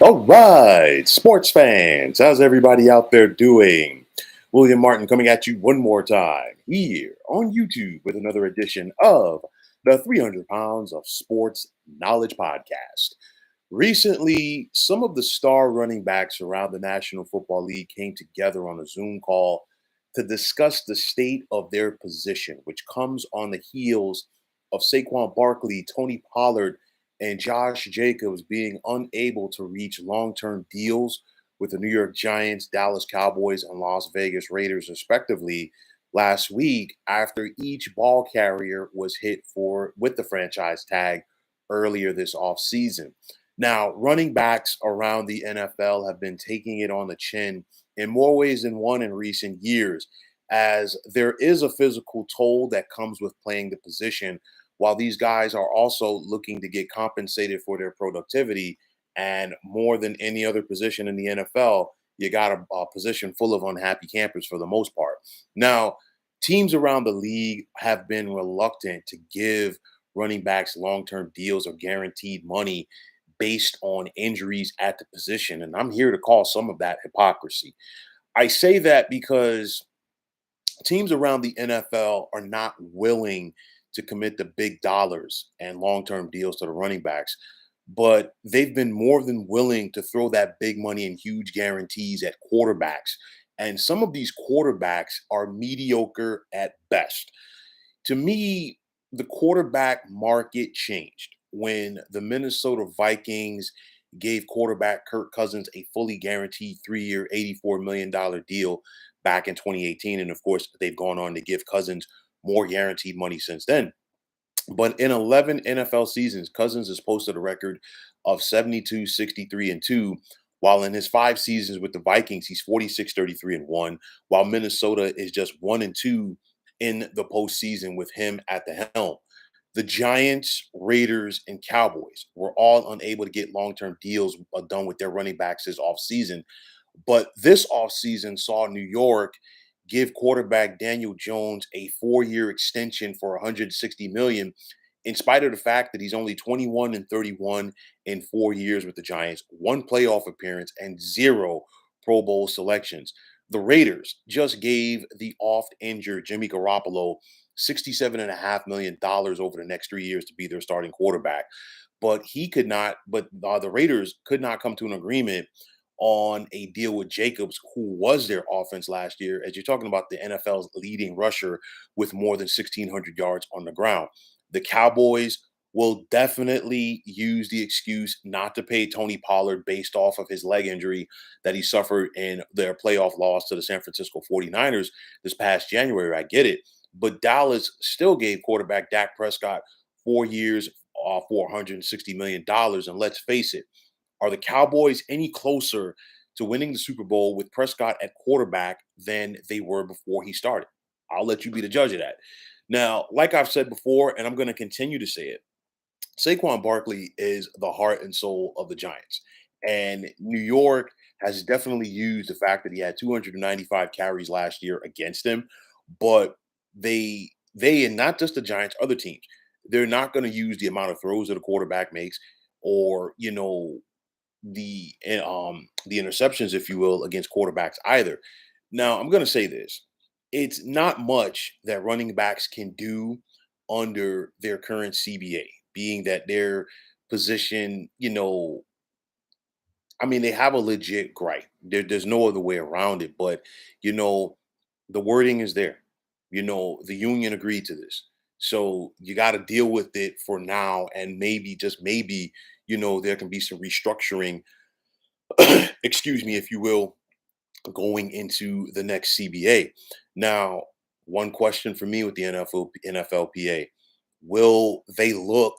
All right, sports fans, how's everybody out there doing? William Martin coming at you one more time here on YouTube with another edition of the 300 Pounds of Sports Knowledge Podcast. Recently, some of the star running backs around the National Football League came together on a Zoom call to discuss the state of their position, which comes on the heels of Saquon Barkley, Tony Pollard, and Josh Jacobs being unable to reach long term deals with the New York Giants, Dallas Cowboys, and Las Vegas Raiders, respectively, last week after each ball carrier was hit for with the franchise tag earlier this offseason. Now, running backs around the NFL have been taking it on the chin in more ways than one in recent years, as there is a physical toll that comes with playing the position, while these guys are also looking to get compensated for their productivity. And more than any other position in the NFL, you got a position full of unhappy campers for the most part. Now, teams around the league have been reluctant to give running backs long term deals or guaranteed money based on injuries at the position. And I'm here to call some of that hypocrisy. I say that because teams around the NFL are not willing to commit the big dollars and long term deals to the running backs, but they've been more than willing to throw that big money and huge guarantees at quarterbacks. And some of these quarterbacks are mediocre at best. To me, the quarterback market changed when the Minnesota Vikings gave quarterback Kirk Cousins a fully guaranteed 3-year, $84 million deal back in 2018. And of course, they've gone on to give Cousins more guaranteed money since then. But in 11 NFL seasons, Cousins has posted a record of 72, 63, and 2, while in his 5 seasons with the Vikings, he's 46, 33, and 1, while Minnesota is just 1 and 2 in the postseason with him at the helm. The Giants, Raiders, and Cowboys were all unable to get long term deals done with their running backs this offseason. But this offseason saw New York give quarterback Daniel Jones a 4-year extension for 160 million, in spite of the fact that he's only 21 and 31 in 4 years with the Giants, one playoff appearance, and zero Pro Bowl selections. The Raiders just gave the oft injured Jimmy Garoppolo $67.5 million over the next 3 years to be their starting quarterback. But the Raiders could not come to an agreement on a deal with Jacobs, who was their offense last year, as you're talking about the NFL's leading rusher with more than 1,600 yards on the ground. The Cowboys will definitely use the excuse not to pay Tony Pollard based off of his leg injury that he suffered in their playoff loss to the San Francisco 49ers this past January. I get it. But Dallas still gave quarterback Dak Prescott 4 years for $160 million. And let's face it, are the Cowboys any closer to winning the Super Bowl with Prescott at quarterback than they were before he started? I'll let you be the judge of that. Now, like I've said before, and I'm going to continue to say it, Saquon Barkley is the heart and soul of the Giants. And New York has definitely used the fact that he had 295 carries last year against him, but they and not just the Giants, other teams, they're not going to use the amount of throws that a quarterback makes, or the interceptions, if you will, against quarterbacks either. Now, I'm going to say this: it's not much that running backs can do under their current CBA, being that their position, I mean, they have a legit gripe. There's no other way around it. But you know, the wording is there. The union agreed to this, so you got to deal with it for now, and maybe just maybe, there can be some restructuring excuse me, if you will, going into the next CBA. Now, one question for me with the NFLPA: will they look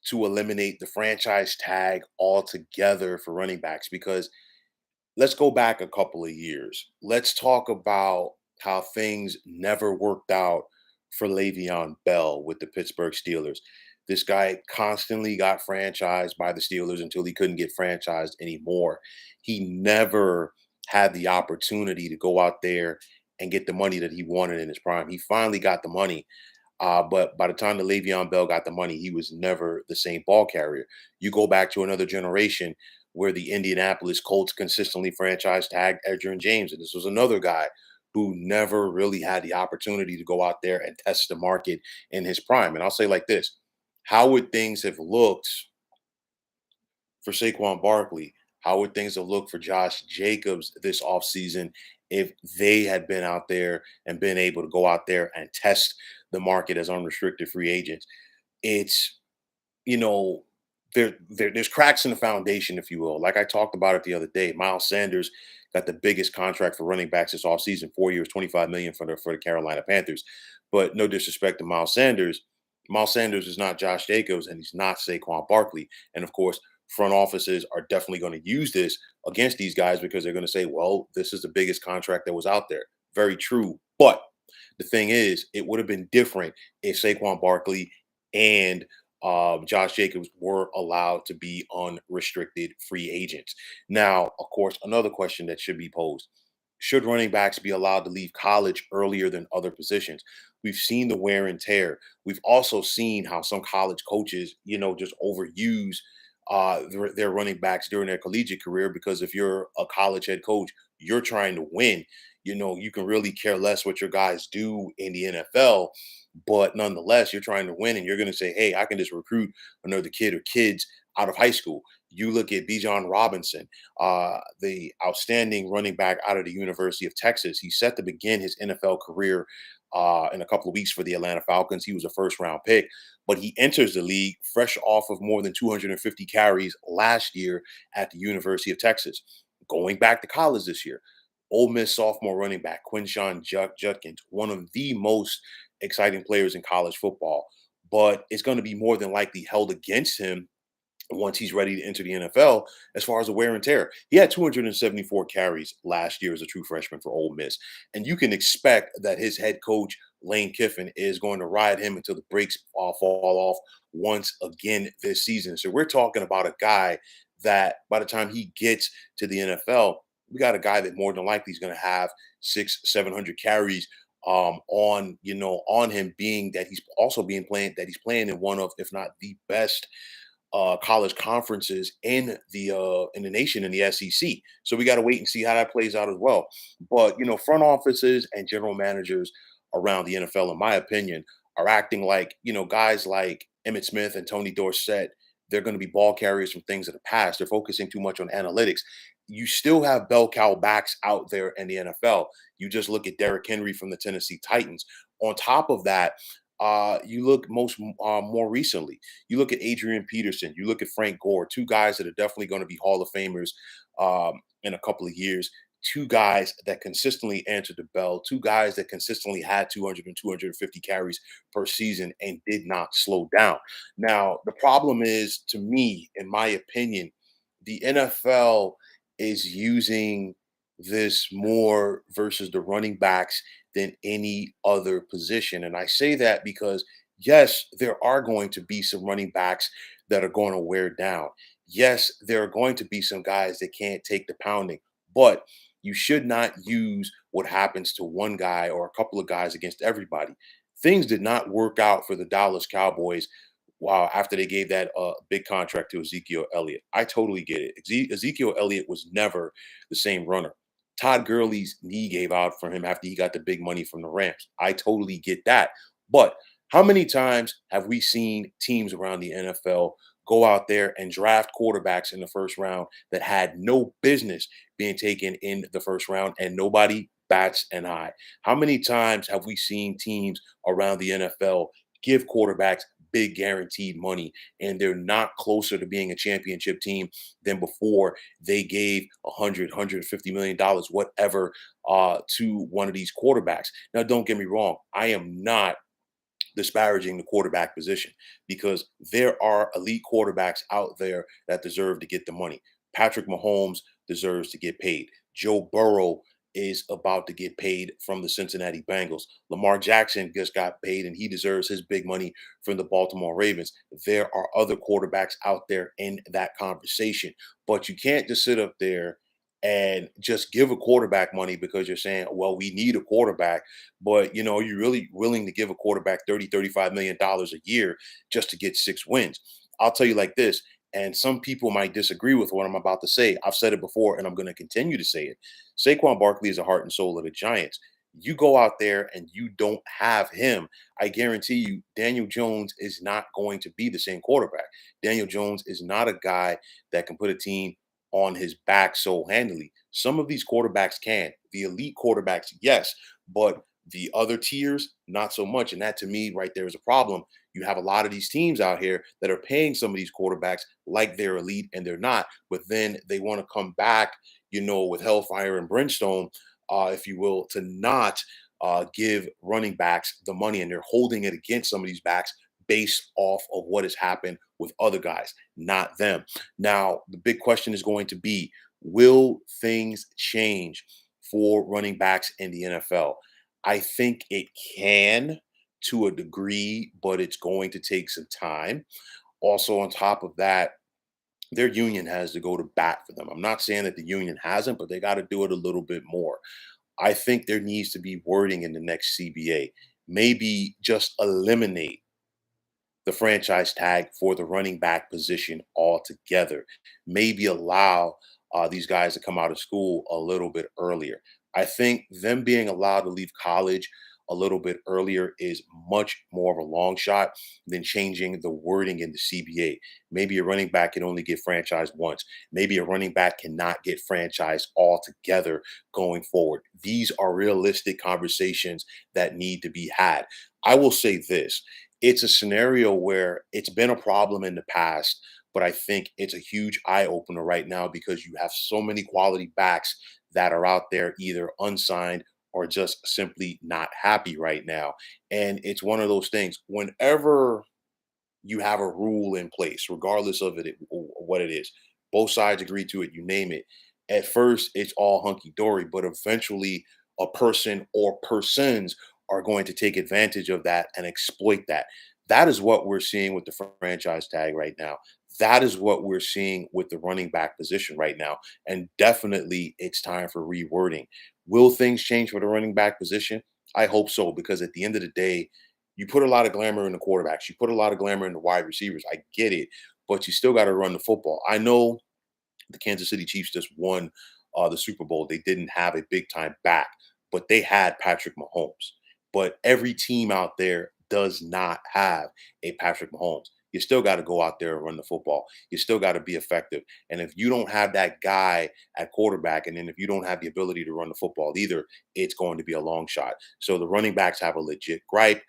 to eliminate the franchise tag altogether for running backs? Because let's go back a couple of years. Let's talk about how things never worked out for Le'Veon Bell with the Pittsburgh Steelers. This guy constantly got franchised by the Steelers until he couldn't get franchised anymore. He never had the opportunity to go out there and get the money that he wanted in his prime. He finally got the money. But by the time the Le'Veon Bell got the money, he was never the same ball carrier. You go back to another generation where the Indianapolis Colts consistently franchise tagged Edgerrin James. And this was another guy who never really had the opportunity to go out there and test the market in his prime. And I'll say like this, how would things have looked for Saquon Barkley? How would things have looked for Josh Jacobs this offseason if they had been out there and been able to go out there and test the market as unrestricted free agents? It's, you know, there's cracks in the foundation, if you will. Like I talked about it the other day, Miles Sanders got the biggest contract for running backs this offseason, 4 years, 25 million for the Carolina Panthers. But no disrespect to Miles Sanders. Miles Sanders is not Josh Jacobs and he's not Saquon Barkley. And of course, front offices are definitely going to use this against these guys because they're going to say, well, this is the biggest contract that was out there. Very true. But the thing is, it would have been different if Saquon Barkley and Josh Jacobs were allowed to be unrestricted free agents. Now, of course, another question that should be posed: should running backs be allowed to leave college earlier than other positions? We've seen the wear and tear. We've also seen how some college coaches, just overuse their running backs during their collegiate career because if you're a college head coach, you're trying to win. You can really care less what your guys do in the NFL, but nonetheless, you're trying to win and you're going to say, hey, I can just recruit another kid or kids out of high school. You look at Bijan Robinson, the outstanding running back out of the University of Texas. He's set to begin his NFL career in a couple of weeks for the Atlanta Falcons. He was a first round pick, but he enters the league fresh off of more than 250 carries last year at the University of Texas. Going back to college this year, Ole Miss sophomore running back Quinshawn Judkins, one of the most exciting players in college football, but it's going to be more than likely held against him once he's ready to enter the NFL as far as the wear and tear. He had 274 carries last year as a true freshman for Ole Miss. And you can expect that his head coach, Lane Kiffin, is going to ride him until the brakes fall off once again this season. So we're talking about a guy that by the time he gets to the NFL, we got a guy that more than likely is going to have 700 carries on him, being that he's also he's playing in one of, if not the best college conferences in the nation in the SEC. So we got to wait and see how that plays out as well. But front offices and general managers around the NFL, in my opinion, are acting like guys like Emmitt Smith and Tony Dorsett. They're going to be ball carriers from things of the past. They're focusing too much on analytics. You still have bell cow backs out there in the NFL. You just look at Derrick Henry from the Tennessee Titans. On top of that, you look more recently, you look at Adrian Peterson, you look at Frank Gore, two guys that are definitely going to be Hall of Famers in a couple of years. Two guys that consistently answered the bell, two guys that consistently had 200 and 250 carries per season and did not slow down. Now, the problem is, to me, in my opinion, the NFL is using this more versus the running backs than any other position. And I say that because, yes, there are going to be some running backs that are going to wear down. Yes, there are going to be some guys that can't take the pounding, but you should not use what happens to one guy or a couple of guys against everybody. Things did not work out for the Dallas Cowboys. Wow, after they gave that big contract to Ezekiel Elliott. I totally get it. Ezekiel Elliott was never the same runner. Todd Gurley's knee gave out for him after he got the big money from the Rams. I totally get that. But how many times have we seen teams around the NFL go out there and draft quarterbacks in the first round that had no business being taken in the first round and nobody bats an eye? How many times have we seen teams around the NFL give quarterbacks big guaranteed money and they're not closer to being a championship team than before they gave 150 million dollars, whatever, to one of these quarterbacks? Now, don't get me wrong, I am not disparaging the quarterback position because there are elite quarterbacks out there that deserve to get the money. Patrick Mahomes deserves to get paid. Joe Burrow is about to get paid from the Cincinnati Bengals. Lamar Jackson just got paid and he deserves his big money from the Baltimore Ravens. There are other quarterbacks out there in that conversation, but you can't just sit up there and just give a quarterback money because you're saying, well, we need a quarterback, but you're really willing to give a quarterback 30, $35 million a year just to get 6 wins. I'll tell you like this, And some people might disagree with what I'm about to say. I've said it before and I'm going to continue to say it. Saquon Barkley is the heart and soul of the Giants. You go out there and you don't have him, I guarantee you, Daniel Jones is not going to be the same quarterback. Daniel Jones is not a guy that can put a team on his back so handily. Some of these quarterbacks can. The elite quarterbacks, yes, but the other tiers, not so much. And that to me, right there, is a problem. You have a lot of these teams out here that are paying some of these quarterbacks like they're elite and they're not, but then they want to come back, with hellfire and brimstone, if you will, to not give running backs the money, and they're holding it against some of these backs based off of what has happened with other guys, not them. Now, the big question is going to be, will things change for running backs in the NFL? I think it can to a degree, but it's going to take some time. Also, on top of that, their union has to go to bat for them. I'm not saying that the union hasn't, but they got to do it a little bit more. I think there needs to be wording in the next CBA. Maybe just eliminate the franchise tag for the running back position altogether. Maybe allow these guys to come out of school a little bit earlier. I think them being allowed to leave college a little bit earlier is much more of a long shot than changing the wording in the CBA. Maybe a running back can only get franchised once. Maybe a running back cannot get franchised altogether going forward. These are realistic conversations that need to be had. I will say this, it's a scenario where it's been a problem in the past, but I think it's a huge eye opener right now because you have so many quality backs that are out there either unsigned or just simply not happy right now. And it's one of those things. Whenever you have a rule in place, regardless of what it is. Both sides agree to it, you name it. At first, it's all hunky dory, but eventually, a person or persons are going to take advantage of that and exploit that. That is what we're seeing with the franchise tag right now. That is what we're seeing with the running back position right now. And definitely, it's time for rewording. Will things change for the running back position? I hope so, because at the end of the day, you put a lot of glamour in the quarterbacks. You put a lot of glamour in the wide receivers. I get it, but you still got to run the football. I know the Kansas City Chiefs just won the Super Bowl. They didn't have a big time back, but they had Patrick Mahomes. But every team out there does not have a Patrick Mahomes. You still got to go out there and run the football. You still got to be effective. And if you don't have that guy at quarterback, and then if you don't have the ability to run the football either, it's going to be a long shot. So the running backs have a legit gripe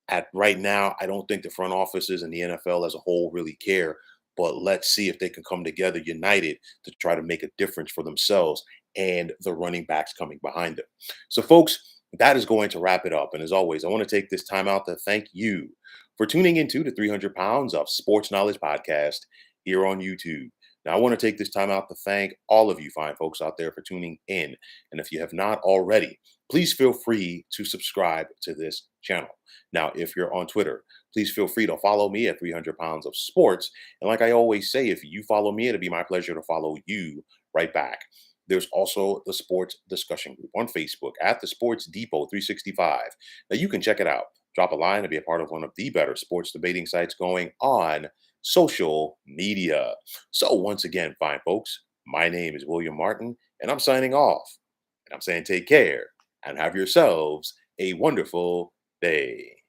at right now. I don't think the front offices and the NFL as a whole really care, but let's see if they can come together united to try to make a difference for themselves and the running backs coming behind them. So, folks, that is going to wrap it up. And as always, I want to take this time out to thank you for tuning into the 300 Pounds of Sports Knowledge podcast here on YouTube. Now, I want to take this time out to thank all of you fine folks out there for tuning in. And if you have not already, please feel free to subscribe to this channel. Now, if you're on Twitter, please feel free to follow me at 300 Pounds of Sports. And like I always say, if you follow me, it'll be my pleasure to follow you right back. There's also the sports discussion group on Facebook at the Sports Depot 365. Now, you can check it out. Drop a line to be a part of one of the better sports debating sites going on social media. So, once again, fine folks, my name is William Martin, and I'm signing off. And I'm saying take care and have yourselves a wonderful day.